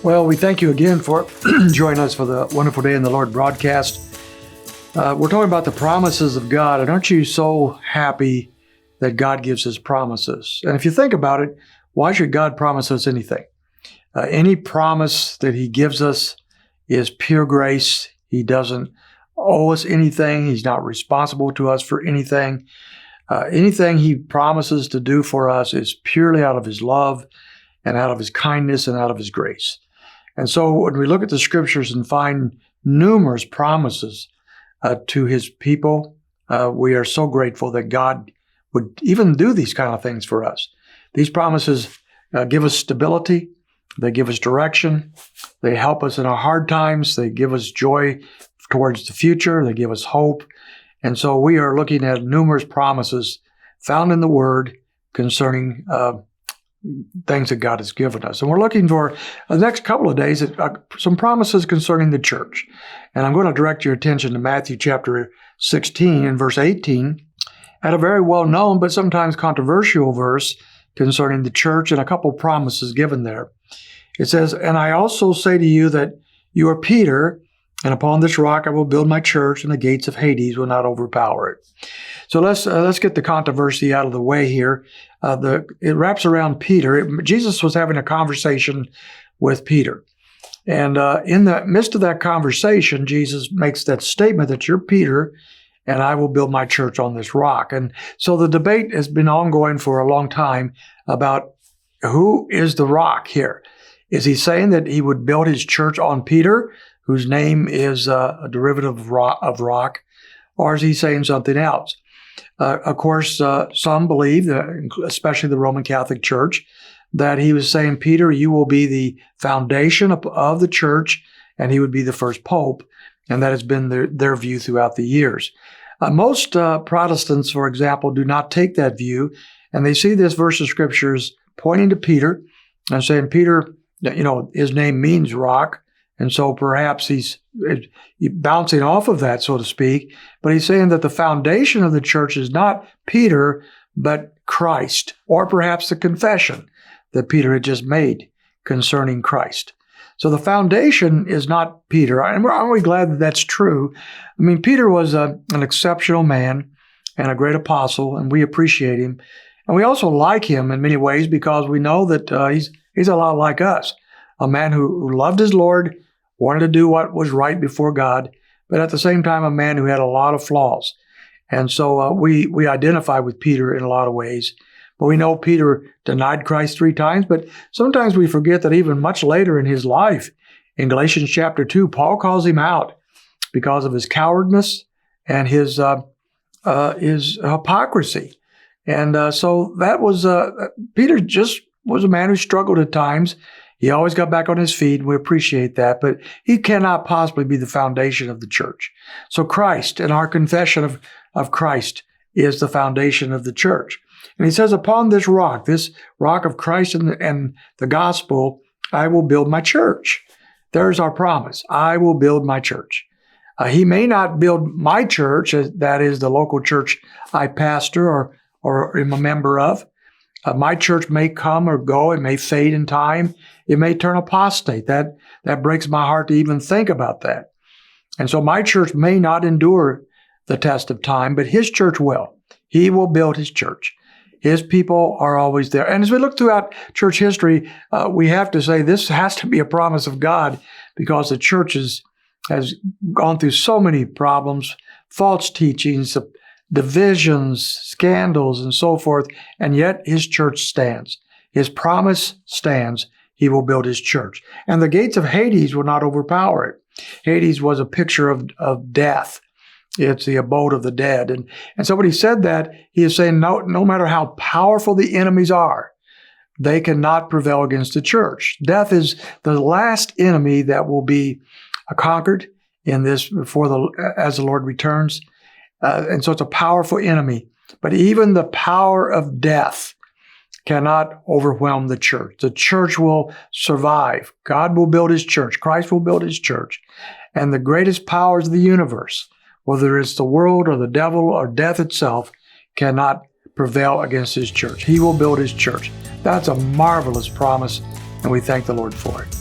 Well, we thank you again for joining us for the Wonderful Day in the Lord broadcast. We're talking about the promises of God, and aren't you so happy that God gives us promises? And if you think about it, why should God promise us anything? Any promise that He gives us is pure grace. He doesn't owe us anything. He's not responsible to us for anything. Anything He promises to do for us is purely out of His love and out of His kindness and out of His grace. And so when we look at the scriptures and find numerous promises to His people, we are so grateful that God would even do these kind of things for us. These promises give us stability. They give us direction. They help us in our hard times. They give us joy towards the future. They give us hope. And so we are looking at numerous promises found in the Word concerning things that God has given us. And we're looking for the next couple of days at some promises concerning the church. And I'm going to direct your attention to Matthew chapter 16 and verse 18, at a very well-known but sometimes controversial verse concerning the church and a couple promises given there. It says, "And I also say to you that you are Peter, and upon this rock I will build my church, and the gates of Hades will not overpower it." So let's get the controversy out of the way here. It wraps around Peter. Jesus was having a conversation with Peter. And in the midst of that conversation, Jesus makes that statement that you're Peter, and I will build my church on this rock. And so the debate has been ongoing for a long time about who is the rock here. Is he saying that he would build his church on Peter, whose name is a derivative of rock, or is he saying something else? Of course, some believe, especially the Roman Catholic Church, that he was saying, Peter, you will be the foundation of the church, and he would be the first pope, and that has been their view throughout the years. Most Protestants, for example, do not take that view, and they see this verse of scriptures pointing to Peter and saying, Peter, his name means rock, and so perhaps he's bouncing off of that, so to speak. But he's saying that the foundation of the church is not Peter, but Christ, or perhaps the confession that Peter had just made concerning Christ. So the foundation is not Peter. And aren't we glad that that's true? I mean, Peter was an exceptional man and a great apostle, and we appreciate him. And we also like him in many ways because we know that he's a lot like us, a man who loved his Lord, wanted to do what was right before God, but at the same time, a man who had a lot of flaws. And so we identify with Peter in a lot of ways. But we know Peter denied Christ 3 times, but sometimes we forget that even much later in his life, in Galatians chapter 2, Paul calls him out because of his cowardice and his hypocrisy. And so that was, Peter just was a man who struggled at times. He always got back on his feet. We appreciate that, but he cannot possibly be the foundation of the church. So Christ and our confession of Christ is the foundation of the church. And he says, upon this rock of Christ and the gospel, I will build my church. There's our promise. I will build my church. He may not build my church, that is the local church I pastor or am a member of. My church may come or go. It may fade in time. It may turn apostate. That breaks my heart to even think about that. And so my church may not endure the test of time, but his church will. He will build his church. His people are always there. And as we look throughout church history, we have to say this has to be a promise of God because the church has gone through so many problems, false teachings, divisions, scandals, and so forth, and yet his church stands. His promise stands. He will build his church. And the gates of Hades will not overpower it. Hades was a picture of death. It's the abode of the dead. And so when he said that, he is saying no matter how powerful the enemies are, they cannot prevail against the church. Death is the last enemy that will be conquered in this as the Lord returns. And so it's a powerful enemy. But even the power of death cannot overwhelm the church. The church will survive. God will build his church. Christ will build his church. And the greatest powers of the universe, whether it's the world or the devil or death itself, cannot prevail against his church. He will build his church. That's a marvelous promise, and we thank the Lord for it.